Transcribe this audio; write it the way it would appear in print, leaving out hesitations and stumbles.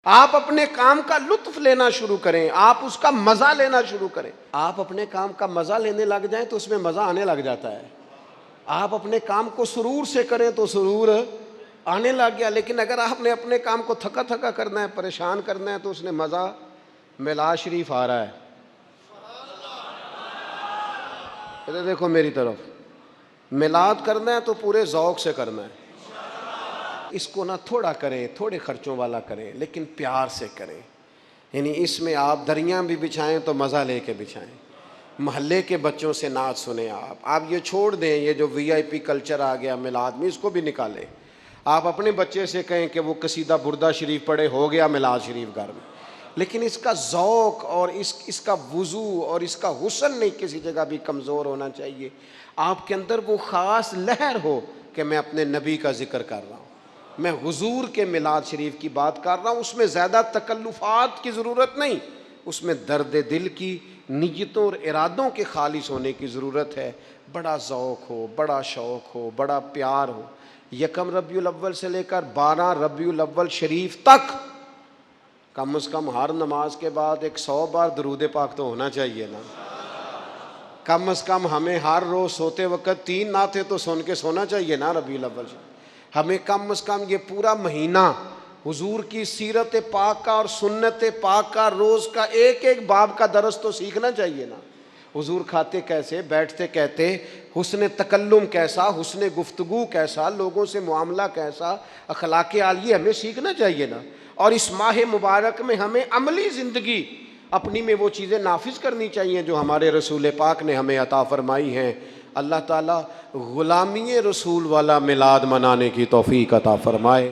آپ اپنے کام کا لطف لینا شروع کریں، آپ اس کا مزہ لینا شروع کریں۔ آپ اپنے کام کا مزہ لینے لگ جائیں تو اس میں مزہ آنے لگ جاتا ہے۔ آپ اپنے کام کو سرور سے کریں تو سرور آنے لگ گیا، لیکن اگر آپ نے اپنے کام کو تھکا تھکا کرنا ہے، پریشان کرنا ہے، تو اس نے مزہ میلاد شریف آ رہا ہے۔ ادھر دیکھو میری طرف، میلاد کرنا ہے تو پورے ذوق سے کرنا ہے۔ اس کو نہ تھوڑا کریں، تھوڑے خرچوں والا کریں، لیکن پیار سے کریں۔ یعنی اس میں آپ دریاں بھی بچھائیں تو مزہ لے کے بچھائیں۔ محلے کے بچوں سے نعت سنیں۔ آپ یہ چھوڑ دیں، یہ جو وی آئی پی کلچر آ گیا میلاد میں، اس کو بھی نکالیں۔ آپ اپنے بچے سے کہیں کہ وہ قصیدہ بردہ شریف پڑھے، ہو گیا میلاد شریف گھر میں، لیکن اس کا ذوق اور اس کا وضو اور اس کا حسن نہیں کسی جگہ بھی کمزور ہونا چاہیے۔ آپ کے اندر وہ خاص لہر ہو کہ میں اپنے نبی کا ذکر کر رہا ہوں، میں حضور کے میلاد شریف کی بات کر رہا ہوں۔ اس میں زیادہ تکلفات کی ضرورت نہیں، اس میں درد دل کی نیتوں اور ارادوں کے خالص ہونے کی ضرورت ہے۔ بڑا ذوق ہو، بڑا شوق ہو، بڑا پیار ہو۔ یکم ربیع الاول سے لے کر 12 ربیع الاول شریف تک کم از کم ہر نماز کے بعد 100 بار درود پاک تو ہونا چاہیے نا۔ کم از کم ہمیں ہر روز سوتے وقت 3 نعتیں تو سن کے سونا چاہیے نا ربیع الاول سے۔ ہمیں کم از کم یہ پورا مہینہ حضور کی سیرت پاک کا اور سنت پاک کا روز کا ایک ایک باب کا درس تو سیکھنا چاہیے نا۔ حضور کھاتے کیسے، بیٹھتے کہتے، حسن تکلم کیسا، حسن گفتگو کیسا، لوگوں سے معاملہ کیسا، اخلاق عالیہ ہمیں سیکھنا چاہیے نا۔ اور اس ماہ مبارک میں ہمیں عملی زندگی اپنی میں وہ چیزیں نافذ کرنی چاہیے جو ہمارے رسول پاک نے ہمیں عطا فرمائی ہیں۔ اللہ تعالیٰ غلامی رسول والا میلاد منانے کی توفیق عطا فرمائے۔